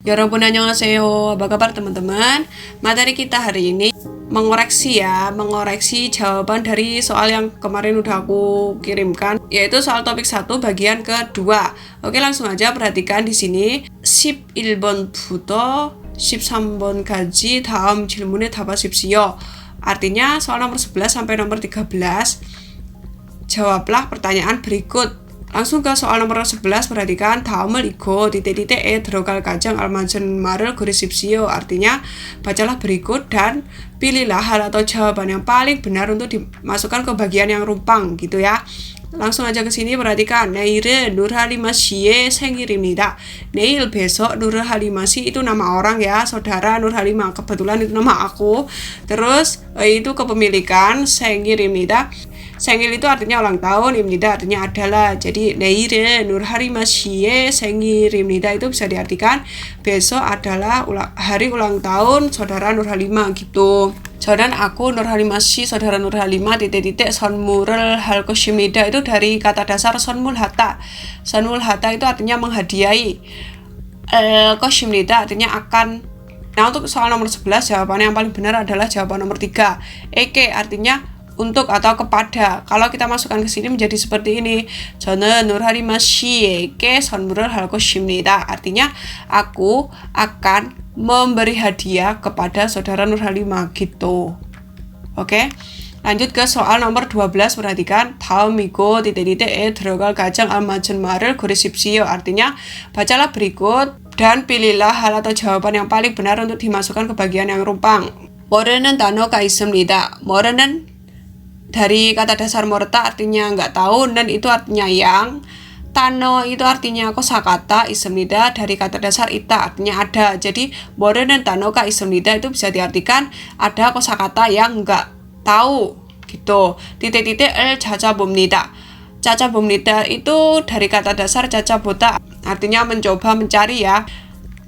Yorobu annyeonghaseyo, apa kabar teman-teman? Materi kita hari ini mengoreksi jawaban dari soal yang kemarin udah aku kirimkan, yaitu soal topik 1 bagian kedua. Oke, langsung aja perhatikan di sini. 11번부터 13번까지 다음 질문에 답하십시오. Artinya soal nomor 11 sampai nomor 13 jawablah pertanyaan berikut. Langsung ke soal nomor 11, perhatikan. 다음을 읽고 titik-titik에 들어갈 가정 알맞은 말을 고르십시오. Artinya bacalah berikut dan pilihlah hal atau jawaban yang paling benar untuk dimasukkan ke bagian yang rumpang gitu ya. Langsung aja ke sini, perhatikan. 내일은 누르하리마 씨의 생일입니다. 내일 besok, 누르하리마 씨 itu nama orang ya, saudara Nurhalima, kebetulan itu nama aku. Terus itu kepemilikan, 생일입니다. 생일 itu artinya ulang tahun, 입니다 artinya adalah. Jadi 내일은 누르하리마 씨의 생일입니다 itu bisa diartikan besok adalah hari ulang tahun saudara Nurhalima gitu. Dan aku Nurhalima 씨, saudara Nurhalima titik-titik 선물을 할 것입니다 itu dari kata dasar 선물하다. 선물하다 itu artinya menghadiahi. 것입니다 artinya akan. Nah, untuk soal nomor 11 jawabannya yang paling benar adalah jawaban nomor 3. Eke artinya untuk atau kepada. Kalau kita masukkan ke sini menjadi seperti ini. 저는 누르하리마 씨에게 선물을 할 것입니다. Artinya aku akan memberi hadiah kepada saudara Nurhalima gitu. Oke. Lanjut ke soal nomor 12, perhatikan. 다음이고 titik-titik에 들어갈 가장 알맞은 말을 고르십시오. Artinya bacalah berikut dan pilihlah hal atau jawaban yang paling benar untuk dimasukkan ke bagian yang rumpang. 모르는 단어가 있습니다. 모르는 dari kata dasar morta artinya nggak tahu, dan itu artinya yang. Tano itu artinya kosakata, 있습니다 dari kata dasar ita artinya ada. Jadi 모르는 단어가 있습니다 itu bisa diartikan ada kosakata yang nggak tahu gitu. titik-titik을 찾아봅니다. 찾아봅니다 itu dari kata dasar 찾아보다 artinya mencoba, mencari ya.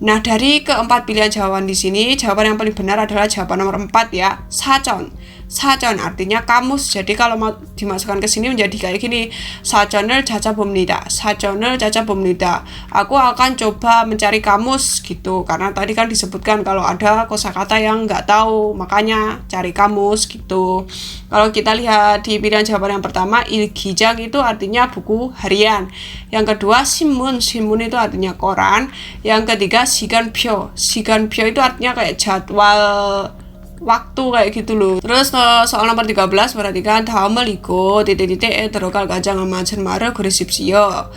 Nah, dari keempat pilihan jawaban di sini, jawaban yang paling benar adalah jawaban nomor 4 ya. 사전. 사전 artinya kamus. Jadi kalau mau dimasukkan ke sini menjadi kayak gini. 사전을 찾아봅니다. 사전을 찾아봅니다. Aku akan coba mencari kamus gitu. Karena tadi kan disebutkan kalau ada kosakata yang nggak tahu, makanya cari kamus gitu. Kalau kita lihat di pilihan jawaban yang pertama, 일기장 itu artinya buku harian. Yang kedua, 신문. 신문 itu artinya koran. Yang ketiga, 시간표. 시간표 itu artinya kayak jadwal waktu kayak gitu loh. Terus soal nomor 13, perhatikan. 다음을 읽고 titik-titik에 들어갈 가장 알맞은 말을 고르십시오.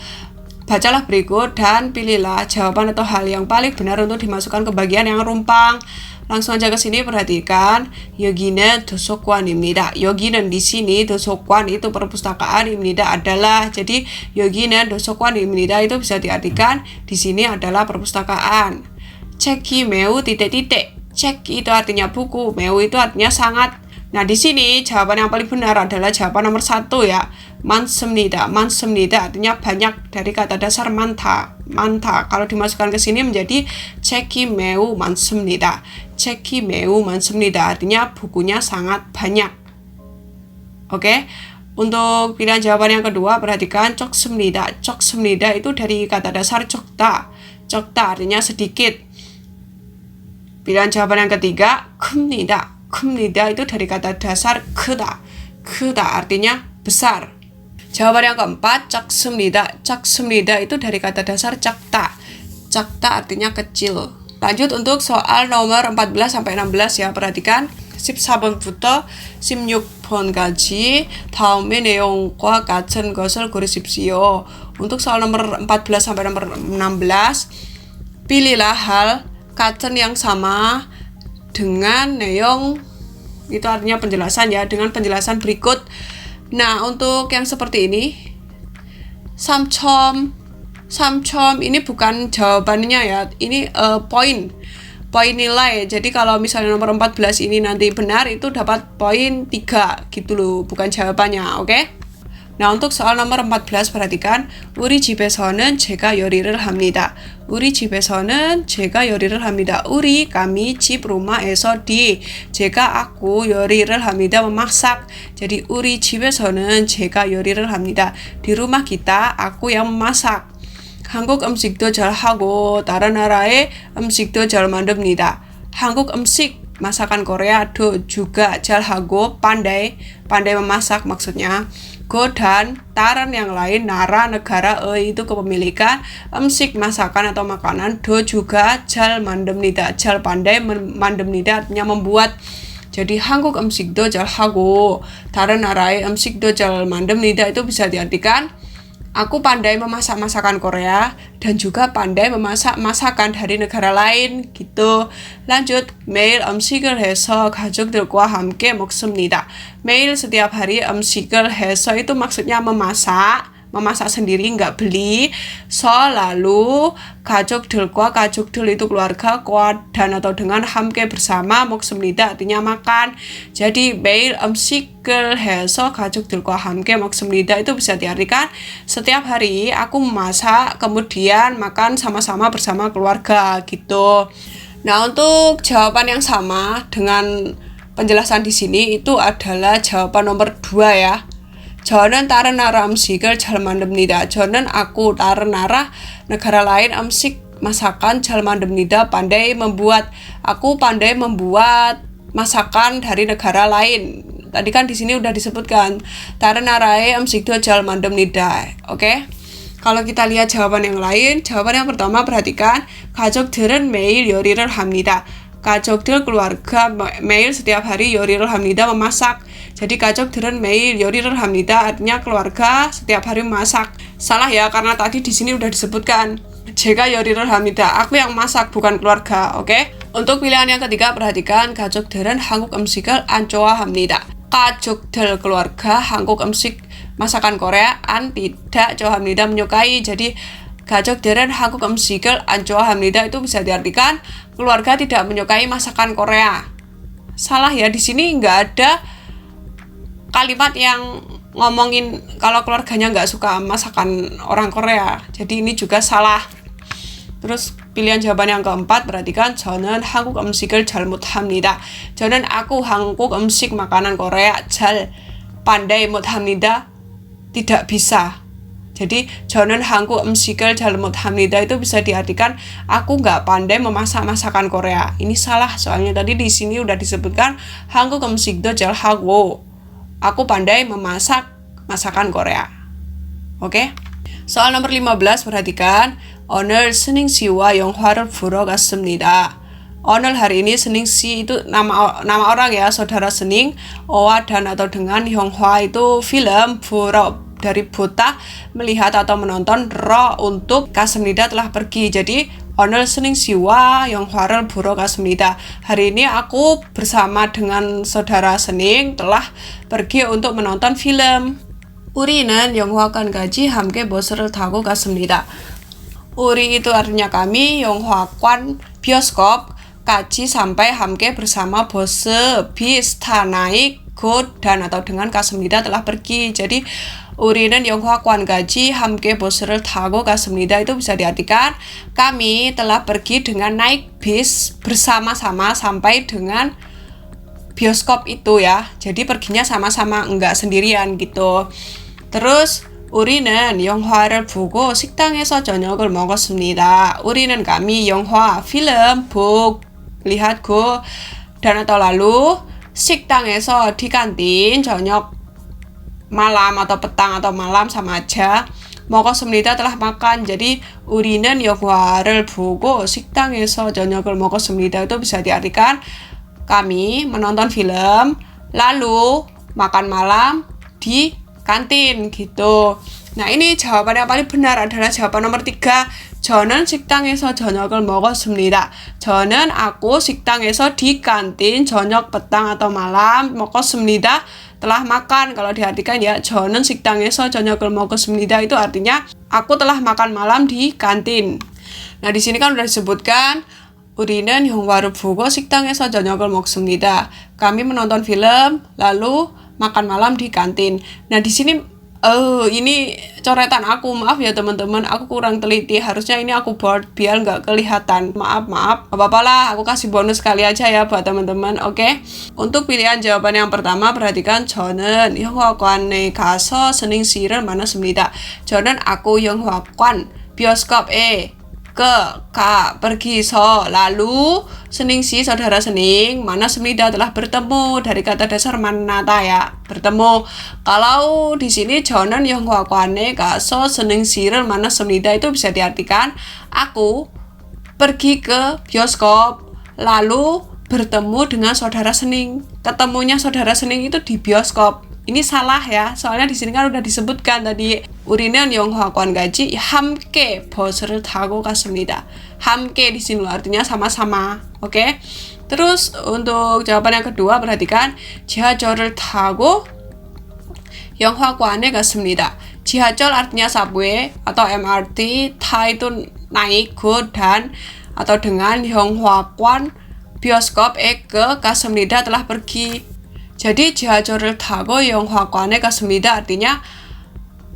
Bacalah berikut dan pilihlah jawaban atau hal yang paling benar untuk dimasukkan ke bagian yang rumpang. Langsung aja ke sini, perhatikan. 여기는 도서관입니다. 여기는 di sini, 도서관 itu perpustakaan입니다 adalah. Jadi 여기는 도서관입니다 itu bisa diartikan di sini adalah perpustakaan. 책이 매우 titik-titik. Cek itu artinya buku, meu itu artinya sangat. Nah, di sini jawaban yang paling benar adalah jawaban nomor 1 ya. 많습니다. 많습니다 artinya banyak dari kata dasar 많다. 많다. Kalau dimasukkan ke sini menjadi 책이 매우 많습니다. 책이 매우 많습니다 artinya bukunya sangat banyak. Oke. Untuk pilihan jawaban yang kedua, perhatikan. 적습니다. 적습니다 itu dari kata dasar 적다. 적다 artinya sedikit. Pilihan jawaban yang ketiga, 큽니다. 큽니다 itu dari kata dasar 크다. 크다 artinya besar. Jawaban yang keempat, 작습니다. 작습니다 itu dari kata dasar 작다. 작다 artinya kecil. Lanjut untuk soal nomor 14 sampai 16 ya, perhatikan. 14번부터 16번까지 다음의 내용과 같은 것을 고르십시오. Untuk soal nomor 14 sampai nomor 16, pilihlah hal 같은 yang sama dengan neong, itu artinya penjelasan ya, dengan penjelasan berikut. Nah, untuk yang seperti ini, 삼점 ini bukan jawabannya ya, ini poin nilai. Jadi kalau misalnya nomor 14 ini nanti benar, itu dapat poin 3 gitu loh, bukan jawabannya. Oke? Nah, untuk soal nomor 14, perhatikan. 우리 집에서는 제가 요리를 합니다. 우리 집에서는 제가 요리를 합니다. 우리, kami, 집, rumah에서 di, 제가, aku, 요리를 합니다, memasak. Jadi 우리 집에서는 제가 요리를 합니다. Di rumah kita, aku yang memasak. 한국 음식도 잘하고 다른 나라의 음식도 잘 만듭니다. 한국 음식 masakan Korea juga 잘하고 pandai memasak maksudnya. Go dan taran yang lain nara negara itu kepemilikan 음식 masakan atau makanan do juga 잘 만듭니다. 잘 pandai 만듭니다 artinya membuat. Jadi 한국 음식도 잘하고 다른 나라의 음식도 잘 만듭니다 itu bisa diartikan aku pandai memasak masakan Korea dan juga pandai memasak masakan dari negara lain gitu. Lanjut, 매일 음식을 해서 가족들과 함께 먹습니다. 매일 setiap hari 음식을 해서 itu maksudnya memasak sendiri nggak beli. So lalu 가족들 itu keluarga dan atau dengan 함께 bersama 먹습니다 artinya makan. Jadi 매일 음식을 해서 가족들과 함께 먹습니다 itu bisa diartikan setiap hari aku memasak kemudian makan sama-sama bersama keluarga gitu. Nah, untuk jawaban yang sama dengan penjelasan di sini itu adalah jawaban nomor 2 ya. 저는 다른 나라 음식을 잘 만듭니다. 저는 aku 다른 나라 negara lain 음식 masakan 잘 만듭니다. pandai membuat. Aku pandai membuat masakan dari negara lain. Tadi kan di sini udah disebutkan 다른 나라의 음식도 잘 만듭니다. Oke. kalau kita lihat jawaban yang lain, jawaban yang pertama perhatikan 가족들은 매일 요리를 합니다. 가족들 keluarga 매일 setiap hari 요리를 합니다 memasak. Jadi 가족들은 매일 요리를 합니다 artinya keluarga setiap hari memasak. Salah ya karena tadi di sini udah disebutkan 제가 요리를 합니다. Aku yang masak bukan keluarga, oke? Untuk pilihan yang ketiga perhatikan 가족들은 한국 음식을 안 좋아합니다. 가족들 keluarga 한국 음식 masakan Korea an tidak 좋아합니다 menyukai. Jadi 가족들은 한국 음식을 안 좋아합니다 itu bisa diartikan keluarga tidak menyukai masakan Korea. Salah ya, di sini nggak ada kalimat yang ngomongin kalau keluarganya nggak suka masakan orang Korea. Jadi ini juga salah. Terus pilihan jawaban yang keempat perhatikan 저는 한국 음식을 잘 못합니다. 저는 aku 한국 음식 makanan Korea 잘 pandai 못합니다 tidak bisa. Jadi 저는 한국 음식을 잘 못합니다 itu bisa diartikan aku nggak pandai memasak masakan Korea. Ini salah soalnya tadi di sini udah disebutkan 한국 음식도 잘하고 aku pandai memasak masakan Korea. Oke? soal nomor 15 perhatikan 오늘 스닝 씨와 영화를 보러 갔습니다. 오늘 hari ini Sening si itu nama orang ya, saudara Sening. Owa dan atau dengan 영화 itu film, 보러 dari buta melihat atau menonton, ro untuk 갔습니다 telah pergi. Jadi 오늘 스닝 씨와 영화를 보러 갔습니다. Hari ini aku bersama dengan saudara Sening telah pergi untuk menonton film. 우리는 영화관까지 함께 버스를 타고 갔습니다. 우리 itu artinya kami, 영화관 bioskop, kaji sampai 함께 bersama bus bis naik go dan atau dengan 갔습니다 telah pergi. Jadi 우리는 영화관까지 함께 버스를 타고 갔습니다 itu bisa diartikan kami telah pergi dengan naik bis bersama-sama sampai dengan bioskop itu ya. Jadi perginya sama-sama, enggak sendirian gitu. Terus 우리는 영화를 보고 식당에서 저녁을 먹었습니다. 우리는 kami 영화 film lihat go dan atau lalu 식당에서 di kantin 저녁 malam atau petang atau malam sama aja. 먹었습니다 telah makan. Jadi 우리는 영화를 보고 식당에서 저녁을 먹었습니다 itu bisa diartikan kami menonton film lalu makan malam di kantin gitu. Nah, ini jawaban yang paling benar adalah jawaban nomor 3. 저는 식당에서 저녁을 먹었습니다. 저는 aku 식당에서 di kantin 저녁 petang atau malam 먹었습니다 telah makan. Kalau diartikan ya 저는 식당에서 저녁을 먹었습니다 itu artinya aku telah makan malam di kantin. Nah, di sini kan udah disebutkan 우리는 영화를 보고 식당에서 저녁을 먹습니다. Kami menonton film lalu makan malam di kantin. Nah, di sini ini coretan aku, maaf ya teman-teman, aku kurang teliti, harusnya ini aku bold biar nggak kelihatan, maaf, gak apa-apa lah, aku kasih bonus sekali aja ya buat teman-teman, oke? Untuk pilihan jawaban yang pertama perhatikan 저는 영화관에 가서 스닝 씨를 만났습니다. 저는 aku 영화관 bioskop ke pergi lalu seningsi saudara sening mana semnida telah bertemu dari kata dasar manata ya bertemu. Kalau di sini 저는 영화관에 가서 seningsi를 mana semnida itu bisa diartikan aku pergi ke bioskop lalu bertemu dengan saudara sening. Ketemunya saudara sening itu di bioskop. Ini salah ya, soalnya di sini kan udah disebutkan tadi 우리는 영화관 가지 함께 버스를 타고 갔습니다. 함께 di sini artinya sama-sama, oke? Terus untuk jawaban yang kedua perhatikan 지하철을 타고 영화관에 갔습니다. 지하철 artinya subway atau MRT, 타 itu naik, go dan atau dengan 영화관 bioskop에 갔습니다 telah pergi. Jadi 지하철을 타고 영화관에 갔습니다 artinya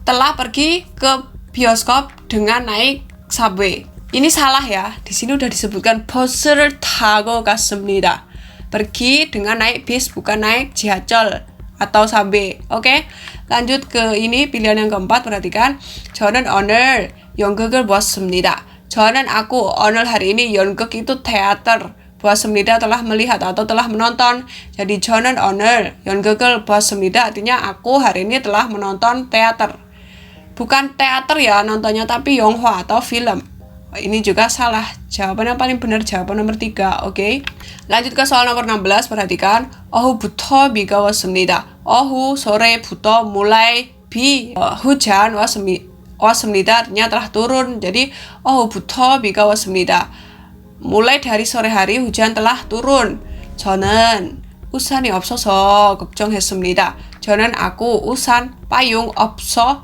telah pergi ke bioskop dengan naik subway. Ini salah ya. Di sini udah disebutkan 버스를 타고 갔습니다. Pergi dengan naik bis bukan naik 지하철 atau subway. Oke. Lanjut ke ini pilihan yang keempat perhatikan. 저는 오늘 연극을 보았습니다. 저는 aku 오늘 hari ini 연극 itu teater. 보았습니다 telah melihat atau telah menonton. Jadi 저는 오늘 연극을 보았습니다 artinya aku hari ini telah menonton teater. Bukan teater ya nontonnya tapi 영화 atau film. Ini juga salah. Jawaban yang paling benar jawaban nomor 3. Oke. Lanjut ke soal nomor 16 perhatikan. 오후부터 비가 왔습니다. 오후 sore부터 mulai hujan 왔습니다 artinya telah turun. Jadi 오후부터 비가 왔습니다. mulai dari sore hari hujan telah turun. 저는 우산이 없어서 걱정했습니다. 저는 aku 우산 payung 없어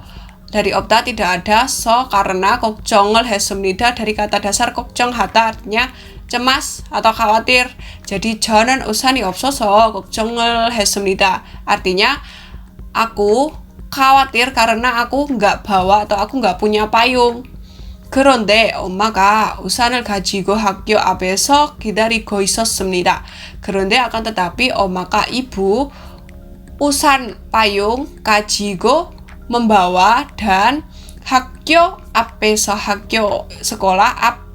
dari 없다 tidak ada karena 걱정을 했습니다 dari kata dasar 걱정하다 artinya cemas atau khawatir. Jadi 저는 우산이 없어서 걱정을 했습니다 artinya aku khawatir karena aku nggak bawa atau aku nggak punya payung. 그런데 엄마가 우산을 가지고 학교 앞에서 기다리고 있었습니다. 그런데 akan tetapi 엄마가 ibu 우산 payung 가지고 membawa dan 학교 앞에서 학교 sekolah 앞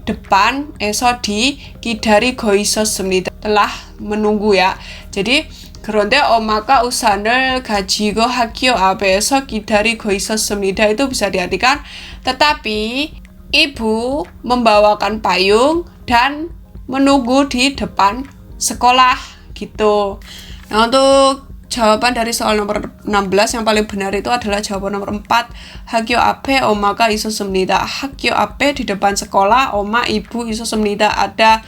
depan에서 di 기다리고 있었습니다. telah menunggu ya. Jadi 그런데 엄마가 우산을 가지고 학교 앞에서 기다리고 있었습니다. itu bisa diartikan tetapi ibu membawakan payung dan menunggu di depan sekolah gitu. Nah, untuk jawaban dari soal nomor 16 yang paling benar itu adalah jawaban nomor 4. 학교 앞에 엄마가 있었습니다. 학교 앞에 di depan sekolah, 엄마 ibu 있었습니다. ada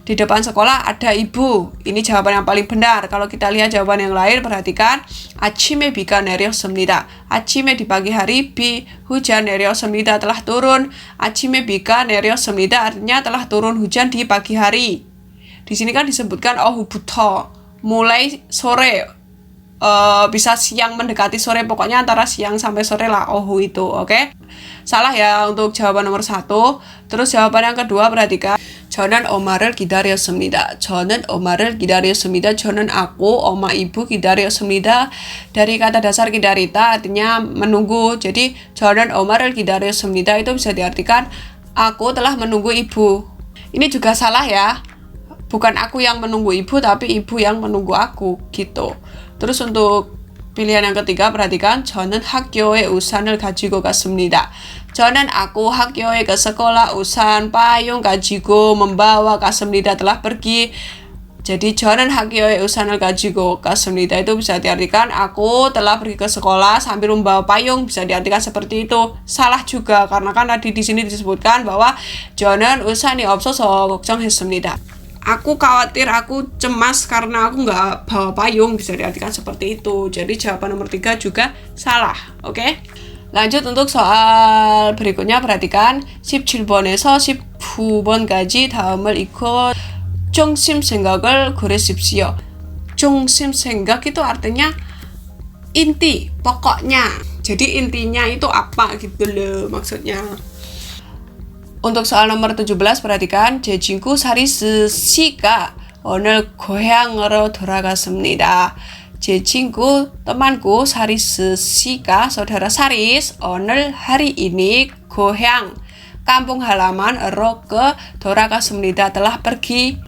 di depan sekolah ada ibu. Ini jawaban yang paling benar. Kalau kita lihat jawaban yang lain, perhatikan. 아침에 비가 내렸습니다. 아침에 di pagi hari, 비 hujan 내렸습니다 telah turun. 아침에 비가 내렸습니다 artinya telah turun hujan di pagi hari. Di sini kan disebutkan 오후부터 mulai sore, bisa siang mendekati sore, pokoknya antara siang sampai sore lah ohu itu, oke? Salah ya untuk jawaban nomor 1. Terus jawaban yang kedua perhatikan. 저는 엄마를 기다렸습니다. 저는 엄마를 기다렸습니다. 저는 aku, 엄마, ibu 기다렸습니다. Dari kata dasar 기다리다 artinya menunggu. Jadi 저는 엄마를 기다렸습니다 itu bisa diartikan aku telah menunggu ibu. Ini juga salah ya. Bukan aku yang menunggu ibu tapi ibu yang menunggu aku gitu. Terus untuk pilihan yang ketiga perhatikan. 저는 학교에 우산을 가지고 갔습니다. 저는 aku 학교에 ke sekolah 우산 payung 가지고 membawa 갔습니다 telah pergi. Jadi 저는 학교에 우산을 가지고 갔습니다 itu bisa diartikan aku telah pergi ke sekolah sambil membawa payung, bisa diartikan seperti itu. Salah juga karena kan tadi di sini disebutkan bahwa 저는 우산이 없어서 걱정했습니다. Aku khawatir, aku cemas karena aku nggak bawa payung, bisa diartikan seperti itu. Jadi jawaban nomor 3 juga salah, oke? Lanjut untuk soal berikutnya perhatikan 17번에서 19번까지 다음을 읽고 중심 생각을 고르십시오. 중심 생각 itu artinya inti, pokoknya. Jadi intinya itu apa gitu loh maksudnya. Untuk soal nomor 17 perhatikan 제 친구 사리스 씨가 오늘 고향으로 돌아갔습니다. 제 친구, temanku Saris Sika, saudara Saris, 오늘 hari ini goyang kampung halaman,로 ke 돌아갔습니다, telah pergi.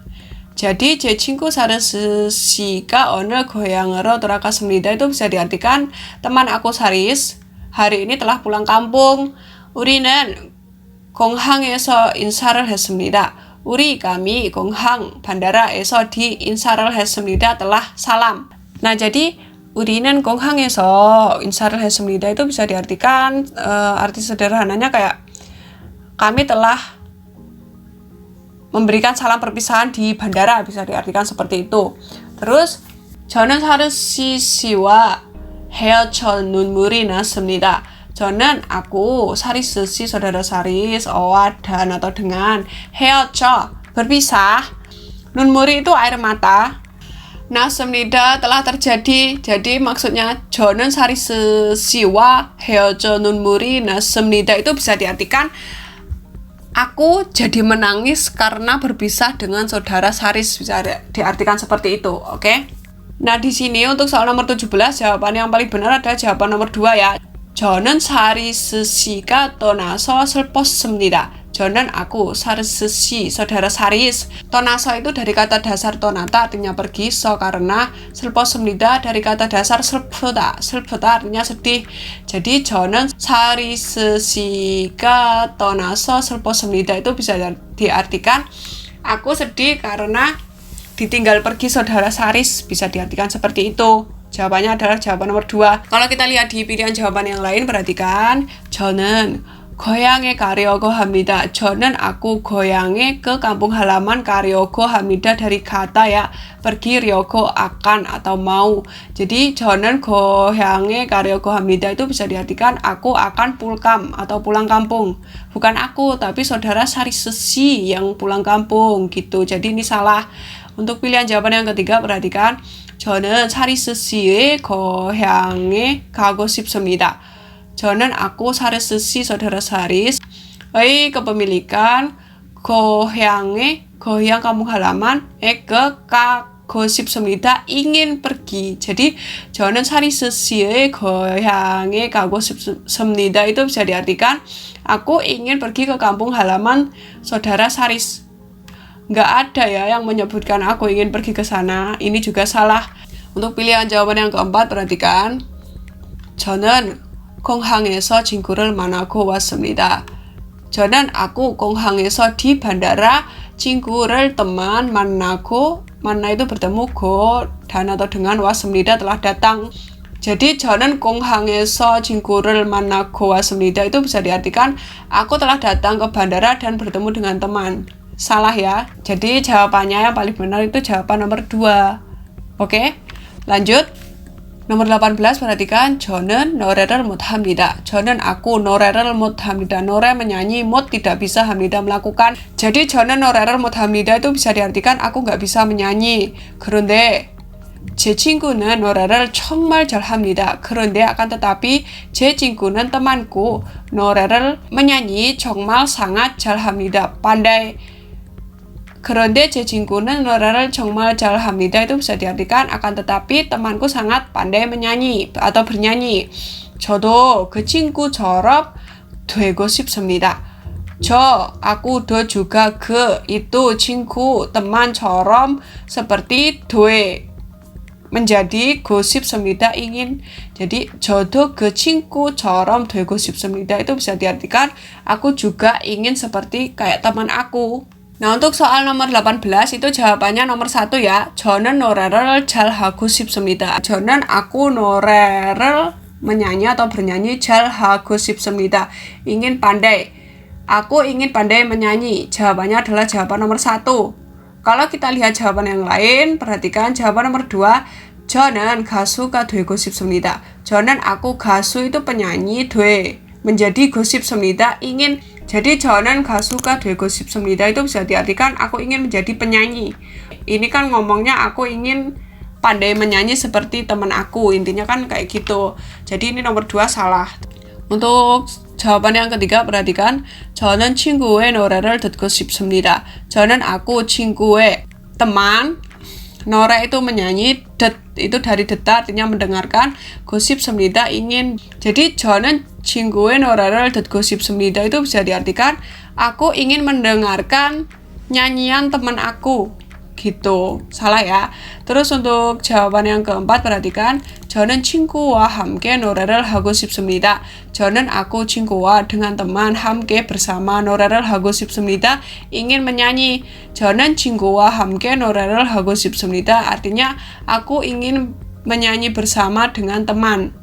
Jadi 제 친구 Saris Sika 오늘 고향으로 돌아갔습니다 itu bisa diartikan teman aku Saris hari ini telah pulang kampung. 우리는 공항에서 인사를 했습니다. kami 공항 bandara에서 인사를 했습니다, telah salam. Nah, jadi 우리는 공항에서 인사를 했습니다 itu bisa diartikan arti sederhananya kayak kami telah memberikan salam perpisahan di bandara, bisa diartikan seperti itu. Terus 저는 사르시 씨와 헤어져 눈물이 났습니다. 저는 aku Saris si saudara Saris dan atau dengan 헤어져 berpisah, 눈물이 itu air mata, 났습니다 telah terjadi. Jadi maksudnya 저는 Saris 씨와 헤어져 눈물이 났습니다 itu bisa diartikan aku jadi menangis karena berpisah dengan saudara Saris, bisa diartikan seperti itu, oke? Nah, di sini untuk soal nomor 17 jawaban yang paling benar adalah jawaban nomor 2 ya. 저는 사리스 씨가 떠나서 슬펐습니다. 저는 aku Saris si saudara Saris. 떠나서 itu dari kata dasar 떠나다 artinya pergi, so karena 슬펐습니다 dari kata dasar 슬프다 artinya sedih. Jadi 저는 사리스 씨가 떠나서 슬펐습니다 itu bisa diartikan aku sedih karena ditinggal pergi saudara Saris, bisa diartikan seperti itu. Jawabannya adalah jawaban nomor 2. Kalau kita lihat di pilihan jawaban yang lain, perhatikan 저는 고향에 가려고 합니다. 저는 aku 고향에 ke kampung halaman, 가려고 합니다 dari kata ya pergi, 려고 akan atau mau. Jadi 저는 고향에 가려고 합니다 itu bisa diartikan aku akan pulkam atau pulang kampung. Bukan aku, tapi saudara Saris si yang pulang kampung gitu. Jadi ini salah. Untuk pilihan jawaban yang ketiga, perhatikan 저는 사리스 씨의 고향에 가고 싶습니다. 저는 aku Saris si saudara Saris kepemilikan 고향에 goyang kampung halaman ke 가고 싶습니다 ingin pergi. Jadi 저는 사리스 씨의 고향에 가고 싶습니다 itu bisa diartikan aku ingin pergi ke kampung halaman saudara Saris. Nggak ada ya yang menyebutkan aku ingin pergi ke sana. Ini juga salah. Untuk pilihan jawaban yang keempat, perhatikan 저는 공항에서 친구를 만나고 왔습니다. 저는 aku 공항에서 di bandara 친구를 teman 만나고, 만나 itu bertemu, go dan atau dengan, 왔습니다 telah datang. Jadi 저는 공항에서 친구를 만나고 왔습니다 itu bisa diartikan aku telah datang ke bandara dan bertemu dengan teman. Salah ya. Jadi jawabannya yang paling benar itu jawaban nomor 2. Oke, lanjut. Nomor 18, perhatikan 저는 노래를 못합니다. 저는 aku 노래를 못합니다. 노래 menyanyi, 못 tidak bisa, 합니다 melakukan. Jadi 저는 노래를 못합니다 itu bisa diartikan aku nggak bisa menyanyi. 그런데 제 친구는 노래를 정말 잘합니다. 그런데 akan tetapi 제 친구는 temanku 노래를 menyanyi 정말 sangat 잘합니다. pandai. 그런데 제 친구는 노래를 정말 잘합니다 itu bisa diartikan akan tetapi temanku sangat pandai menyanyi atau bernyanyi. 저도 그 친구처럼 되고 싶습니다. aku도 juga ke itu 친구 teman처럼 seperti 돼 menjadi 싶습니다 ingin. Jadi 저도 그 친구처럼 되고 싶습니다 itu bisa diartikan aku juga ingin seperti kayak teman aku. Nah, untuk soal nomor 18 itu jawabannya nomor 1 ya. 저는 노래를 잘하고 싶습니다. 저는 aku 노래를 menyanyi atau bernyanyi 잘하고 싶습니다. ingin pandai. Aku ingin pandai menyanyi. Jawabannya adalah jawaban nomor 1. Kalau kita lihat jawaban yang lain, perhatikan jawaban nomor 2. 저는 가수가 되고 싶습니다. 저는 aku 가수 itu penyanyi, 돼 menjadi 싶습니다 ingin. Jadi 저는 가수가 되고 싶습니다 itu bisa diartikan aku ingin menjadi penyanyi. Ini kan ngomongnya aku ingin pandai menyanyi seperti teman aku, intinya kan kayak gitu. Jadi ini nomor 2 salah. Untuk jawaban yang ketiga, perhatikan 저는 친구의 노래를 듣고 싶습니다. 저는 aku 친구의 teman Nora itu menyanyi, det itu dari deta artinya mendengarkan, gosip습니다 ingin. Jadi 저는 친구의 노래를 듣고 싶습니다 itu bisa diartikan aku ingin mendengarkan nyanyian teman aku. Gitu. Salah ya. Terus untuk jawaban yang keempat perhatikan 저는 친구와 함께 노래를 하고 싶습니다. 저는 aku 친구와 dengan teman 함께 bersama 노래를 하고 싶습니다. ingin menyanyi. 저는 친구와 함께 노래를 하고 싶습니다. artinya aku ingin menyanyi bersama dengan teman.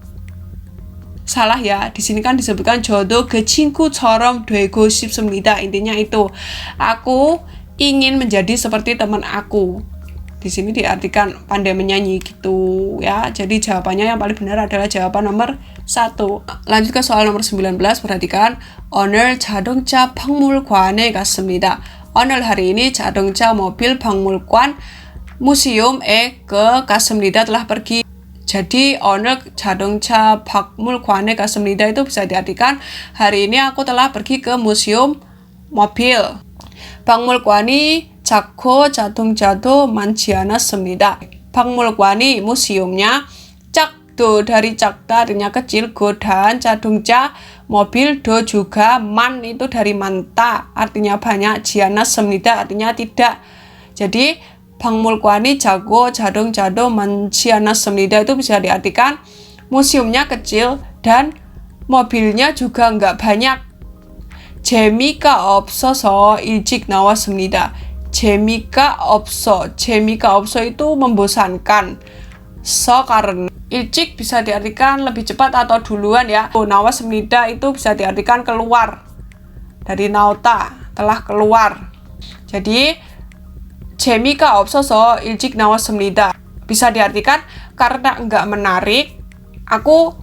Salah ya. Di sini kan disebutkan 저도 그 친구처럼 되고 싶습니다. Intinya itu. Aku ingin menjadi seperti teman aku. Di sini diartikan pandai menyanyi gitu ya. Jadi jawabannya yang paling benar adalah jawaban nomor 1. Lanjut ke soal nomor 19. Perhatikan. 오늘 자동차 박물관에 갔습니다. 오늘 hari ini 자동차 mobil 박물관 museum에 갔습니다. telah pergi. Jadi 오늘 자동차 박물관에 갔습니다 itu bisa diartikan hari ini aku telah pergi ke museum mobil. 박물관이 작고 자동차도 많지 않았습니다. 박물관이 museumnya 작도 dari 작다 artinya kecil, go dan 자동차 mobil do juga man itu dari manta artinya banyak, 지않았습니다 artinya tidak. Jadi 박물관이 작고 자동차도 많지 않았습니다 itu bisa diartikan museumnya kecil dan mobilnya juga nggak banyak. 재미가 없어서 일찍 나왔습니다. 재미가 없어 itu membosankan. So karena 일찍 bisa diartikan lebih cepat atau duluan ya. 나왔습니다 itu bisa diartikan keluar. Dari 나왔다, telah keluar. Jadi 재미가 없어서 일찍 나왔습니다. Bisa diartikan karena enggak menarik, aku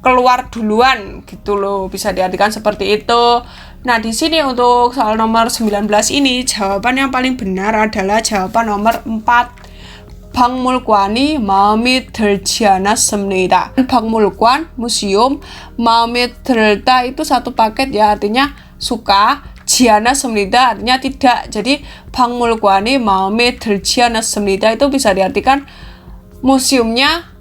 keluar duluan gitu loh. Bisa diartikan seperti itu. Nah, di sini untuk soal nomor 19 ini jawaban yang paling benar adalah jawaban nomor 4. 박물관이 마음에 들지 않았습니다. 박물관, museum, 마음에 들다 itu satu paket ya, artinya suka. 지않았습니다 artinya tidak. Jadi 박물관이 마음에 들지 않았습니다 itu bisa diartikan museumnya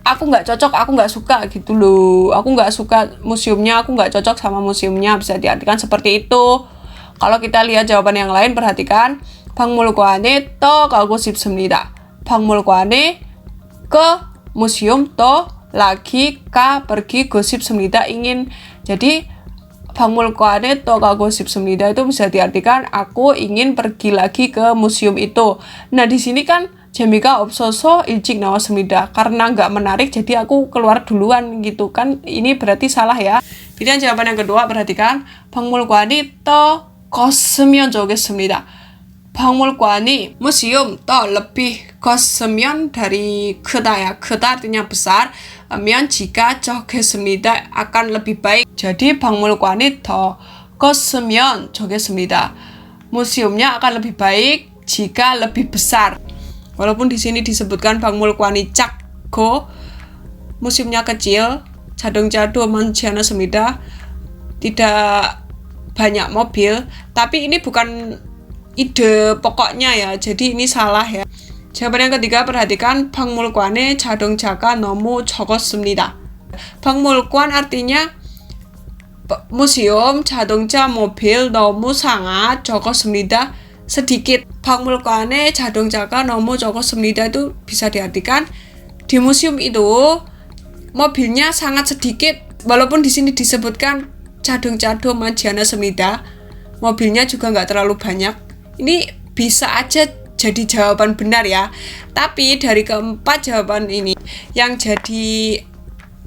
aku nggak cocok, aku nggak suka gitu loh. Aku nggak suka museumnya, aku nggak cocok sama museumnya. Bisa diartikan seperti itu. Kalau kita lihat jawaban yang lain, perhatikan. 박물관에 또 가고 싶습니다. 박물관에 ke museum to lagi pergi go 싶습니다 ingin. Jadi 박물관에 또 가고 싶습니다 itu bisa diartikan aku ingin pergi lagi ke museum itu. Nah, di sini kan 재미가 없어서 일찍 나왔습니다. Karena nggak menarik, jadi aku keluar duluan gitu kan. Ini berarti salah ya. Pilihan jawaban yang kedua, perhatikan. 박물관이 더 컸으면 좋겠습니다. 박물관이 museum 더 lebih 컸으면 dari 크다 ya. 크다 artinya besar. 면 jika 좋겠습니다 akan lebih baik. Jadi 박물관이 더 컸으면 좋겠습니다. Museumnya akan lebih baik jika lebih besar. Walaupun di sini disebutkan 박물관이 작고 museumnya kecil, 자동차도 많지 않았습니다. Tidak banyak mobil, tapi ini bukan ide pokoknya ya. Jadi ini salah ya. Jawaban yang ketiga, perhatikan. 박물관에 자동차가 너무 적었습니다. 박물관 artinya museum, 자동차 mobil 너무 sangat 적었습니다. sedikit. 박물관에 자동차가 너무 적었습니다 itu bisa diartikan di museum itu mobilnya sangat sedikit. Walaupun di sini disebutkan 자동차도 많지 않았습니다, mobilnya juga nggak terlalu banyak. Ini bisa aja jadi jawaban benar ya. Tapi dari keempat jawaban ini yang jadi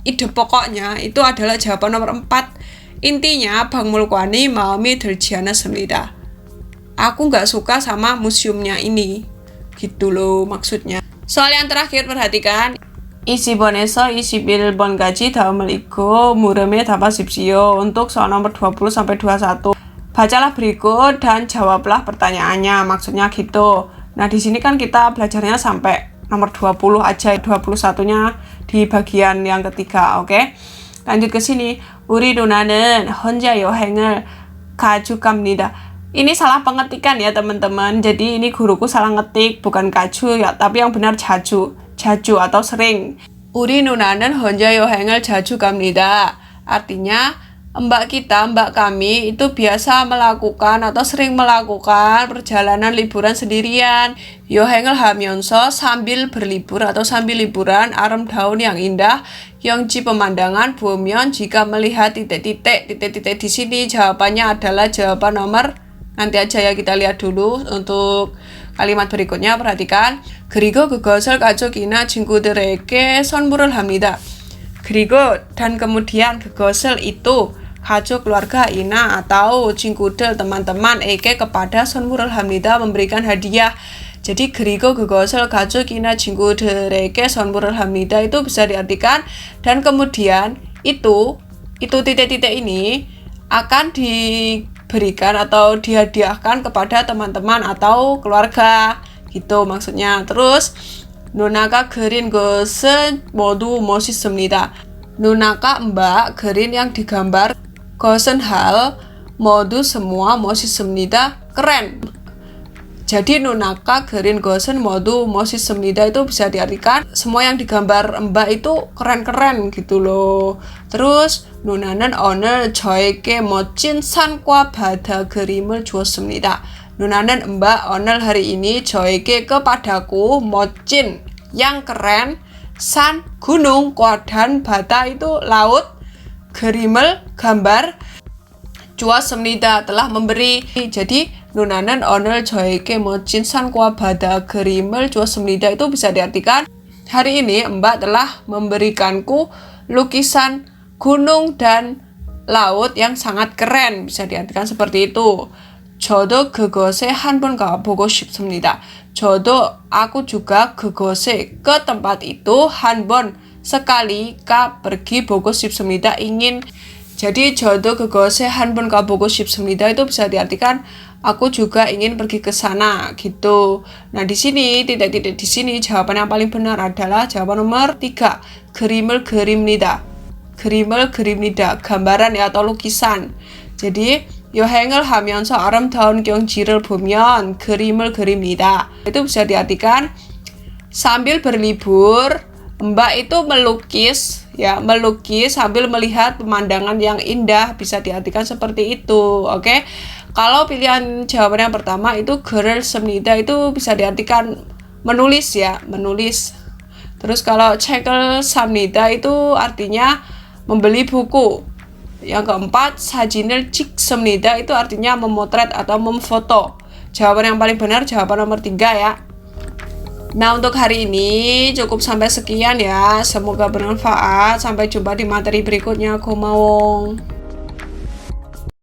ide pokoknya itu adalah jawaban nomor 4. Intinya 박물관이 마음에 들지 않았습니다. Aku nggak suka sama museumnya ini. Gitu loh maksudnya. Soal yang terakhir, perhatikan. 20번에서 21번까지 다음을 읽고 물음에 답하십시오. Untuk soal nomor 20-21. Bacalah berikut dan jawablah pertanyaannya. Maksudnya gitu. Nah, di sini kan kita belajarnya sampai nomor 20 aja. 21-nya di bagian yang ketiga, oke? Lanjut ke sini. 우리 누나는 혼자 여행을 가져갑니다. Ini salah pengetikan ya teman-teman. Jadi ini guruku salah ngetik, bukan kaju ya, tapi yang benar jaju. Jaju atau sering. 우리 누나는 혼자 여행을 자주 갑니다. Artinya mbak kami itu biasa melakukan atau sering melakukan perjalanan liburan sendirian. 여행을 하면서 sambil berlibur atau sambil liburan, 아름다운 yang indah, 영지 pemandangan, 보면 jika melihat titik-titik di sini. Jawabannya adalah jawaban nomor, nanti aja ya, kita lihat dulu untuk kalimat berikutnya. Perhatikan. 그리고 그것을 가족이나 친구들에게 선물을 합니다. 그리고 dan kemudian 그것을 itu 가족 keluarga ina atau 친구들 teman-teman kepada 선물을 합니다 memberikan hadiah. Jadi 그리고 그것을 가족이나 친구들에게 선물을 합니다 itu bisa diartikan dan kemudian itu titik-titik ini akan diberikan atau dihadiahkan kepada teman-teman atau keluarga gitu maksudnya. Terus 누나가 그린 것은 모두 멋있습니다. 누나가 mbak 그린 yang digambar, 것은 hal, modu semua, 멋있습니다 keren. Jadi 누나가 그린 것은 모두 멋있습니다 itu bisa diartikan semua yang digambar mbak itu keren-keren gitu loh. Terus 누나는 오늘 저에게 멋진 산과 바다 그림을 주었습니다. 누나는 mbak 오늘 hari ini 저에게 kepadaku 멋진 yang keren, san gunung, dan bata itu laut, 그림을 gambar, 주었습니다 telah memberi. Jadi 누나는 오늘 저에게 멋진 산과 바다 그림을 주었습니다 itu bisa diartikan hari ini mbak telah memberikanku lukisan gunung dan laut yang sangat keren, bisa diartikan seperti itu. 저도 그곳에 한번 가보고 싶습니다. 저도 aku juga 그곳에 ke tempat itu 한번 sekali pergi 보고 싶습니다 ingin. Jadi 저도 그곳에 한번 가보고 싶습니다 itu bisa diartikan aku juga ingin pergi ke sana gitu. Nah di sini titik-titik di sini jawaban yang paling benar adalah jawaban nomor 3. 그림을 그립니다. 그림을 그립니다. gambaran ya atau lukisan. Jadi 여행을 하면서 아름다운 경치를 보면 그림을 그립니다. Itu bisa diartikan sambil berlibur, mbak itu melukis ya, melukis sambil melihat pemandangan yang indah, bisa diartikan seperti itu. Oke. Kalau pilihan jawaban yang pertama itu 글을 씁니다 itu bisa diartikan menulis ya, menulis. Terus kalau 책을 삽니다 itu artinya membeli buku. Yang keempat, 사진을 찍습니다 itu artinya memotret atau memfoto. Jawaban yang paling benar jawaban nomor 3 ya. Nah untuk hari ini cukup sampai sekian ya. Semoga bermanfaat. Sampai jumpa di materi berikutnya. Aku mau